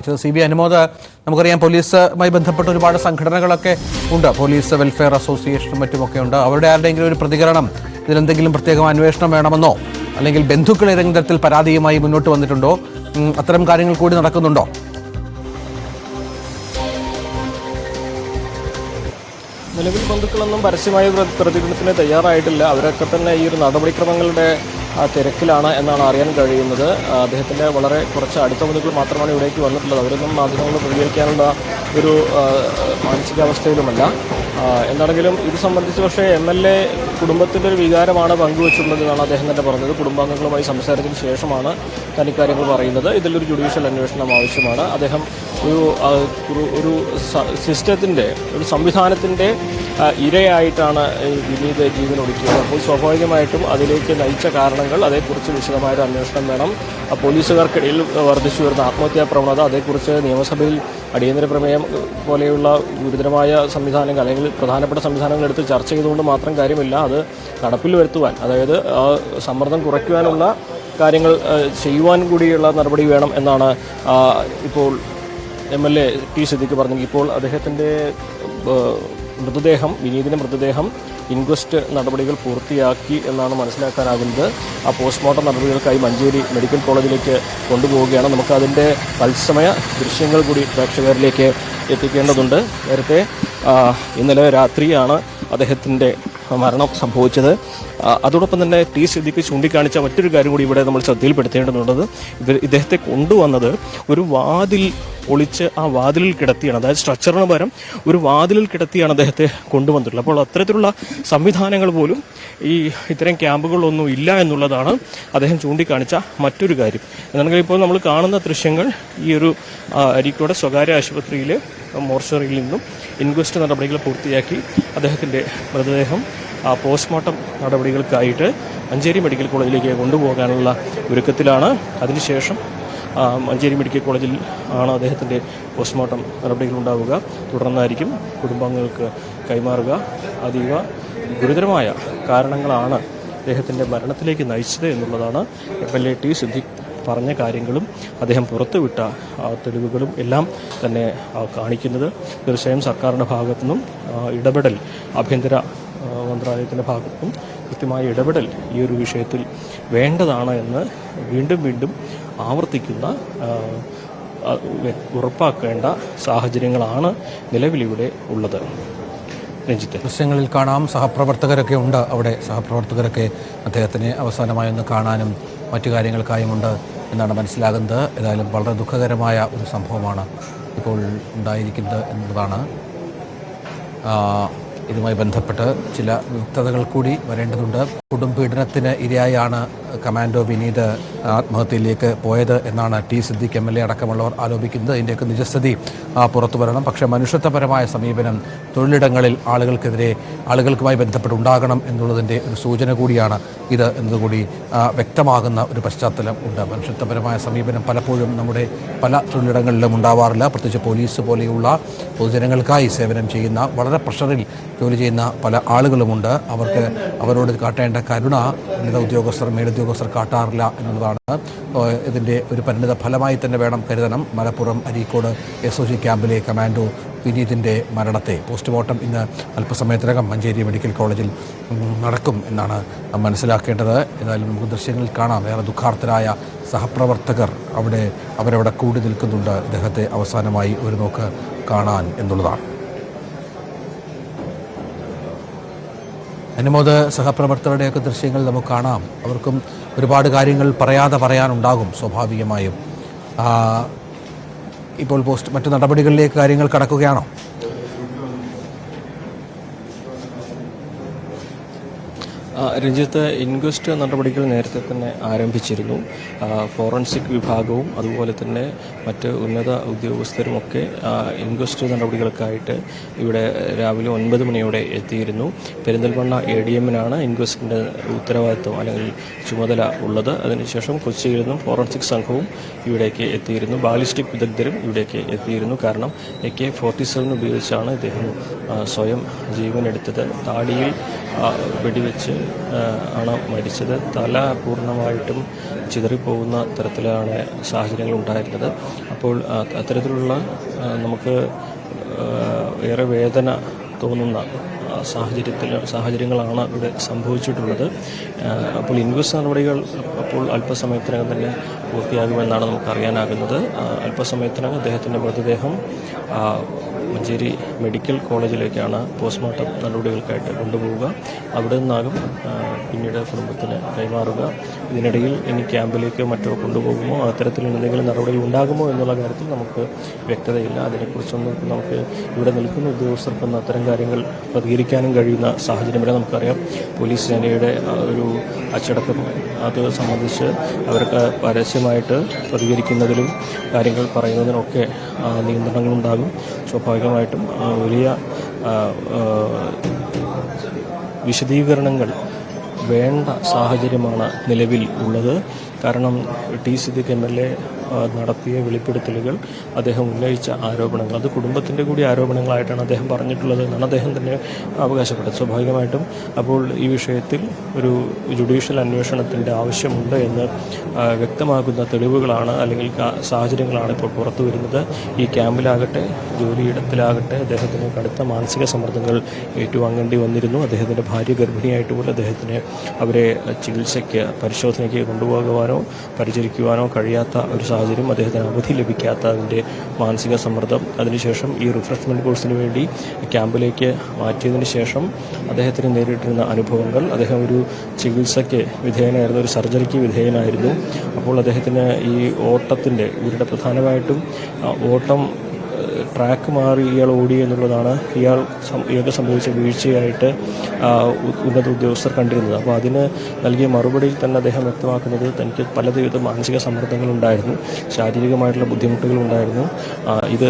സംസാരിച്ചത്. CB അനുമോദ്, നമുക്കറിയാം പോലീസുമായി ബന്ധപ്പെട്ട ഒരുപാട് സംഘടനകളൊക്കെ ഉണ്ട്, പോലീസ് വെൽഫെയർ അസോസിയേഷനും മറ്റുമൊക്കെ ഉണ്ട്. അവരുടെ ആരുടെയെങ്കിലും ഒരു പ്രതികരണം, ഇതിലെന്തെങ്കിലും പ്രത്യേകം അന്വേഷണം വേണമെന്നോ അല്ലെങ്കിൽ ബന്ധുക്കൾ ഏതെങ്കിലും തരത്തിൽ പരാതിയുമായി മുന്നോട്ട് വന്നിട്ടുണ്ടോ? അത്തരം കാര്യങ്ങൾ കൂടി നടക്കുന്നുണ്ടോ? നിലവിൽ ബന്ധുക്കളൊന്നും പരസ്യമായ പ്രതികരണത്തിന് തയ്യാറായിട്ടില്ല. അവരൊക്കെ തന്നെ ഈ ഒരു നടപടിക്രമങ്ങളുടെ തിരക്കിലാണ് എന്നാണ് അറിയാൻ കഴിയുന്നത്. അദ്ദേഹത്തിൻ്റെ വളരെ കുറച്ച് അടുത്ത ബന്ധുക്കൾ മാത്രമാണ് ഇവിടേക്ക് വന്നിട്ടുള്ളത്. അവരൊന്നും മാധ്യമങ്ങൾ പ്രതികരിക്കാനുള്ള ഒരു മാനസികാവസ്ഥയിലുമല്ല. എന്താണെങ്കിലും ഇത് സംബന്ധിച്ച് പക്ഷേ MLA കുടുംബത്തിൻ്റെ ഒരു വികാരമാണ് പങ്കുവച്ചിട്ടുള്ളത് എന്നാണ് അദ്ദേഹം തന്നെ പറഞ്ഞത്. കുടുംബാംഗങ്ങളുമായി സംസാരത്തിന് ശേഷമാണ് തനിക്കാര്യങ്ങൾ പറയുന്നത്. ഇതിലൊരു ജുഡീഷ്യൽ അന്വേഷണം ആവശ്യമാണ്. അദ്ദേഹം ഒരു സിസ്റ്റത്തിൻ്റെ, ഒരു സംവിധാനത്തിൻ്റെ ഇരയായിട്ടാണ് വിനീത് ജീവൻ ഒടുക്കിയത്. അപ്പോൾ സ്വാഭാവികമായിട്ടും അതിലേക്ക് നയിച്ച കാരണങ്ങൾ, അതേക്കുറിച്ച് വിശദമായൊരു അന്വേഷണം വേണം. പോലീസുകാർക്കിടയിൽ വർദ്ധിച്ചു വരുന്ന ആത്മഹത്യാ പ്രവണത, അതേക്കുറിച്ച് നിയമസഭയിൽ അടിയന്തര പ്രമേയം പോലെയുള്ള ഗുരുതരമായ സംവിധാനങ്ങൾ അല്ലെങ്കിൽ പ്രധാനപ്പെട്ട സംവിധാനങ്ങൾ എടുത്ത് ചർച്ച ചെയ്തുകൊണ്ട് മാത്രം കാര്യമില്ല. അത് നടപ്പിൽ വരുത്തുവാൻ, അതായത് സമ്മർദ്ദം കുറയ്ക്കുവാനുള്ള കാര്യങ്ങൾ ചെയ്യുവാൻ കൂടിയുള്ള നടപടി വേണം എന്നാണ് ഇപ്പോൾ MLA ടി സിദ്ദിഖ് പറഞ്ഞത്. ഇപ്പോൾ അദ്ദേഹത്തിൻ്റെ മൃതദേഹം, വിനീതിൻ്റെ മൃതദേഹം ഇൻക്വസ്റ്റ് നടപടികൾ പൂർത്തിയാക്കി എന്നാണ് മനസ്സിലാക്കാനാകുന്നത്. ആ പോസ്റ്റ്മോർട്ടം നടപടികൾക്കായി മഞ്ചേരി മെഡിക്കൽ കോളേജിലേക്ക് കൊണ്ടുപോവുകയാണ്. നമുക്ക് അതിൻ്റെ തത്സമയ ദൃശ്യങ്ങൾ കൂടി പ്രേക്ഷകരിലേക്ക് എത്തിക്കേണ്ടതുണ്ട്. നേരത്തെ ഇന്നലെ രാത്രിയാണ് അദ്ദേഹത്തിൻ്റെ മരണം സംഭവിച്ചത്. അതോടൊപ്പം തന്നെ ടി സിദ്ദിഖ് ചൂണ്ടിക്കാണിച്ച മറ്റൊരു കാര്യം കൂടി ഇവിടെ നമ്മൾ ശ്രദ്ധയിൽപ്പെടുത്തേണ്ടതുള്ളത്, ഇദ്ദേഹത്തെ കൊണ്ടുവന്നത് ഒരു വാതിൽ ഒളിച്ച് ആ വാതിലിൽ കിടത്തിയാണ്, അതായത് സ്ട്രക്ചറിന് പകരം ഒരു വാതിലിൽ കിടത്തിയാണ് അദ്ദേഹത്തെ കൊണ്ടുവന്നിട്ടുള്ളത്. അപ്പോൾ അത്തരത്തിലുള്ള സംവിധാനങ്ങൾ പോലും ഈ ഇത്തരം ക്യാമ്പുകളിലൊന്നും ഇല്ല എന്നുള്ളതാണ് അദ്ദേഹം ചൂണ്ടിക്കാണിച്ച മറ്റൊരു കാര്യം. എന്നാണെങ്കിൽ ഇപ്പോൾ നമ്മൾ കാണുന്ന ദൃശ്യങ്ങൾ ഈ ഒരു അരീക്കോട് സ്വകാര്യ ആശുപത്രിയിലെ മോർച്ചറിയിൽ നിന്നും ഇൻക്വസ്റ്റ് നടപടികൾ പൂർത്തിയാക്കി അദ്ദേഹത്തിൻ്റെ മൃതദേഹം പോസ്റ്റ്മോർട്ടം നടപടികൾക്കായിട്ട് മഞ്ചേരി മെഡിക്കൽ കോളേജിലേക്ക് കൊണ്ടുപോകാനുള്ള ഒരുക്കത്തിലാണ്. അതിനുശേഷം മഞ്ചേരി മെഡിക്കൽ കോളേജിൽ ആണ് അദ്ദേഹത്തിൻ്റെ പോസ്റ്റ്മോർട്ടം നടപടികൾ ഉണ്ടാവുക. തുടർന്നായിരിക്കും കുടുംബാംഗങ്ങൾക്ക് കൈമാറുക. അതീവ ഗുരുതരമായ കാരണങ്ങളാണ് അദ്ദേഹത്തിൻ്റെ മരണത്തിലേക്ക് നയിച്ചത് എന്നുള്ളതാണ് MLA ടി സിദ്ദിഖ് പറഞ്ഞ കാര്യങ്ങളും അദ്ദേഹം പുറത്തുവിട്ട തെളിവുകളും എല്ലാം തന്നെ കാണിക്കുന്നത്. തീർച്ചയായും സർക്കാരിൻ്റെ ഭാഗത്തുനിന്നും ഇടപെടൽ, ആഭ്യന്തര മന്ത്രാലയത്തിൻ്റെ ഭാഗത്തുനിന്നും കൃത്യമായ ഇടപെടൽ ഈ ഒരു വിഷയത്തിൽ വേണ്ടതാണ് എന്ന് വീണ്ടും വീണ്ടും ആവർത്തിക്കുന്ന, ഉറപ്പാക്കേണ്ട സാഹചര്യങ്ങളാണ് നിലവിലിവിടെ ഉള്ളത്. രഞ്ജിത്ത്, ദൃശ്യങ്ങളിൽ കാണാം, സഹപ്രവർത്തകരൊക്കെ ഉണ്ട് അവിടെ. സഹപ്രവർത്തകരൊക്കെ അദ്ദേഹത്തിനെ അവസാനമായി ഒന്ന് കാണാനും മറ്റു കാര്യങ്ങൾക്കായുമുണ്ട് എന്നാണ് മനസ്സിലാകുന്നത്. ഏതായാലും വളരെ ദുഃഖകരമായ ഒരു സംഭവമാണ് ഇപ്പോൾ ഉണ്ടായിരിക്കുന്നത് എന്നതാണ്. ഇതുമായി ബന്ധപ്പെട്ട് ചില വ്യക്തതകൾ കൂടി വരേണ്ടതുണ്ട്. കുടുംബപീഡനത്തിന് ഇരയായാണ് കമാൻഡോ വിനീത് ആത്മഹത്യയിലേക്ക് പോയത് എന്നാണ് ടി സിദ്ദിഖ് MLA അടക്കമുള്ളവർ ആരോപിക്കുന്നത്. ഇതിൻ്റെയൊക്കെ നിജസ്ഥിതി പുറത്തു വരണം. പക്ഷേ മനുഷ്യത്വപരമായ സമീപനം തൊഴിലിടങ്ങളിൽ ആളുകൾക്കുമായി ബന്ധപ്പെട്ട് ഉണ്ടാകണം എന്നുള്ളതിൻ്റെ ഒരു സൂചന കൂടിയാണ് ഇത് എന്നതുകൂടി വ്യക്തമാകുന്ന ഒരു പശ്ചാത്തലം ഉണ്ട്. മനുഷ്യത്വപരമായ സമീപനം പലപ്പോഴും നമ്മുടെ പല തൊഴിലിടങ്ങളിലും ഉണ്ടാവാറില്ല. പ്രത്യേകിച്ച് പോലീസ് പോലെയുള്ള പൊതുജനങ്ങൾക്കായി സേവനം ചെയ്യുന്ന, വളരെ പ്രഷറിൽ ജോലി ചെയ്യുന്ന പല ആളുകളുമുണ്ട്. അവരോട് കാട്ടേണ്ട കരുണ ഉന്നത ഉദ്യോഗസ്ഥർ, മേലുദ്യോഗസ്ഥർ കാട്ടാറില്ല എന്നുള്ളതാണ്. ഇതിൻ്റെ ഒരു പരിണിത ഫലമായി തന്നെ വേണം കരുതണം. മലപ്പുറം അരീക്കോട് SOG ക്യാമ്പിലെ കമാൻഡോ വിനീതിൻ്റെ മരണത്തെ പോസ്റ്റ്മോർട്ടം ഇന്ന് അല്പസമയത്തിനകം മഞ്ചേരി മെഡിക്കൽ കോളേജിൽ നടക്കും എന്നാണ് മനസ്സിലാക്കേണ്ടത്. ഏതായാലും നമുക്ക് ദൃശ്യങ്ങളിൽ കാണാം, ഏറെ ദുഃഖാർത്തരായ സഹപ്രവർത്തകർ അവരവിടെ കൂടി നിൽക്കുന്നുണ്ട് ഇദ്ദേഹത്തെ അവസാനമായി ഒരു നോക്ക് കാണാൻ എന്നുള്ളതാണ്. അനുമോദ്, സഹപ്രവർത്തകരുടെയൊക്കെ ദൃശ്യങ്ങൾ നമുക്ക് കാണാം. അവർക്കും ഒരുപാട് കാര്യങ്ങൾ പറയാനുണ്ടാകും സ്വാഭാവികമായും. ഇപ്പോൾ മറ്റു നടപടികളിലേക്ക് കാര്യങ്ങൾ കടക്കുകയാണോ? രഞ്ജിത്ത്, ഇൻക്വസ്റ്റ് നടപടികൾ നേരത്തെ തന്നെ ആരംഭിച്ചിരുന്നു. ഫോറൻസിക് വിഭാഗവും അതുപോലെ തന്നെ മറ്റ് ഉന്നത ഉദ്യോഗസ്ഥരുമൊക്കെ ഇൻക്വസ്റ്റ് നടപടികൾക്കായിട്ട് ഇവിടെ രാവിലെ 9 മണിയോടെ എത്തിയിരുന്നു. പെരിന്തൽമണ്ണ ADM-നാണ് ഇൻക്വസ്റ്റിൻ്റെ ഉത്തരവാദിത്വം അല്ലെങ്കിൽ ചുമതല ഉള്ളത്. അതിനുശേഷം കൊച്ചിയിൽ നിന്നും ഫോറൻസിക് സംഘവും ഇവിടേക്ക് എത്തിയിരുന്നു. ബാലിസ്റ്റിക് വിദഗ്ധരും ഇവിടേക്ക് എത്തിയിരുന്നു. കാരണം AK-47 ഉപയോഗിച്ചാണ് ഇദ്ദേഹം സ്വയം ജീവനെടുത്തത്. താടിയിൽ വെടിവെച്ച് ആണ് മരിച്ചത്. തല പൂർണ്ണമായിട്ടും ചിതറിപ്പോകുന്ന തരത്തിലാണ് സാഹചര്യങ്ങൾ ഉണ്ടായിരുന്നത്. അപ്പോൾ അത്തരത്തിലുള്ള നമുക്ക് ഏറെ വേദന തോന്നുന്ന സാഹചര്യങ്ങളാണ് ഇവിടെ സംഭവിച്ചിട്ടുള്ളത്. അപ്പോൾ ഇൻക്വസ്റ്റ് നടപടികൾ അപ്പോൾ അല്പസമയത്തിനകം തന്നെ പൂർത്തിയാകുമെന്നാണ് നമുക്കറിയാനാകുന്നത്. അല്പസമയത്തിനകം അദ്ദേഹത്തിൻ്റെ മൃതദേഹം മഞ്ചേരി മെഡിക്കൽ കോളേജിലേക്കാണ് പോസ്റ്റ്മോർട്ടം നടപടികൾക്കായിട്ട് കൊണ്ടുപോവുക. അവിടെ നിന്നാകും പിന്നീട് കുടുംബത്തിന് കൈമാറുക. ഇതിനിടയിൽ ഇനി ക്യാമ്പിലേക്കോ മറ്റോ കൊണ്ടുപോകുമോ അത്തരത്തിൽ എന്തെങ്കിലും നടപടികൾ ഉണ്ടാകുമോ എന്നുള്ള കാര്യത്തിൽ നമുക്ക് വ്യക്തതയില്ല. അതിനെക്കുറിച്ചൊന്നും നമുക്ക് ഇവിടെ നിൽക്കുന്ന ഉദ്യോഗസ്ഥർക്കൊന്നും അത്തരം കാര്യങ്ങൾ പ്രതികരിക്കാനും കഴിയുന്ന സാഹചര്യമല്ല. നമുക്കറിയാം പോലീസ് സേനയുടെ ഒരു അച്ചടക്കം അത് സംബന്ധിച്ച് അവർക്ക് പരസ്യമായിട്ട് പ്രതികരിക്കുന്നതിലും കാര്യങ്ങൾ പറയുന്നതിനൊക്കെ നിയന്ത്രണങ്ങളുണ്ടാകും. സ്വാഭാവികമായിട്ടും വലിയ വിശദീകരണങ്ങൾ വേണ്ട സാഹചര്യമാണ് നിലവിൽ ഉള്ളത്. കാരണം ടി സിദ്ദിഖ് MLA നടത്തിയ വെളിപ്പെടുത്തലുകൾ, അദ്ദേഹം ഉന്നയിച്ച ആരോപണങ്ങൾ, അത് കുടുംബത്തിൻ്റെ കൂടി ആരോപണങ്ങളായിട്ടാണ് അദ്ദേഹം പറഞ്ഞിട്ടുള്ളത് എന്നാണ് അദ്ദേഹം തന്നെ അവകാശപ്പെട്ടത്. സ്വാഭാവികമായിട്ടും അപ്പോൾ ഈ വിഷയത്തിൽ ഒരു ജുഡീഷ്യൽ അന്വേഷണത്തിൻ്റെ ആവശ്യമുണ്ട് എന്ന് വ്യക്തമാക്കുന്ന തെളിവുകളാണ് അല്ലെങ്കിൽ സാഹചര്യങ്ങളാണ് ഇപ്പോൾ പുറത്തു വരുന്നത്. ഈ ക്യാമ്പിലാകട്ടെ ജോലിയിടത്തിലാകട്ടെ അദ്ദേഹത്തിന് കടുത്ത മാനസിക സമ്മർദ്ദങ്ങൾ ഏറ്റുവാങ്ങേണ്ടി വന്നിരുന്നു. അദ്ദേഹത്തിൻ്റെ ഭാര്യ ഗർഭിണിയായിട്ട് പോലും അദ്ദേഹത്തിന് അവരെ ചികിത്സയ്ക്ക് പരിശോധനയ്ക്ക് കൊണ്ടുപോകുവാനോ പരിചരിക്കുവാനോ കഴിയാത്ത ഒരു സാഹചര്യം, അദ്ദേഹത്തിന് അവധി ലഭിക്കാത്തതിൻ്റെ മാനസിക സമ്മർദ്ദം, അതിനുശേഷം ഈ റിഫ്രഷ്മെൻറ്റ് കോഴ്സിന് വേണ്ടി ക്യാമ്പിലേക്ക് മാറ്റിയതിന് ശേഷം അദ്ദേഹത്തിന് നേരിട്ടിരുന്ന അനുഭവങ്ങൾ, അദ്ദേഹം ഒരു ചികിത്സയ്ക്ക് വിധേയനായിരുന്നു, ഒരു സർജറിക്ക് വിധേയനായിരുന്നു. അപ്പോൾ അദ്ദേഹത്തിന് ഈ ഓട്ടത്തിൻ്റെ ഇവരുടെ പ്രധാനമായിട്ടും ഓട്ടം ട്രാക്ക് മാറി ഇയാൾ ഓടി എന്നുള്ളതാണ് ഇയാൾക്ക് സംഭവിച്ച വീഴ്ചയായിട്ട് ഉന്നത ഉദ്യോഗസ്ഥർ കണ്ടിരുന്നത്. അപ്പോൾ അതിന് നൽകിയ മറുപടിയിൽ തന്നെ അദ്ദേഹം വ്യക്തമാക്കുന്നത് തനിക്ക് പലവിധ മാനസിക സമ്മർദ്ദങ്ങളുണ്ടായിരുന്നു, ശാരീരികമായിട്ടുള്ള ബുദ്ധിമുട്ടുകളുണ്ടായിരുന്നു. ഇത്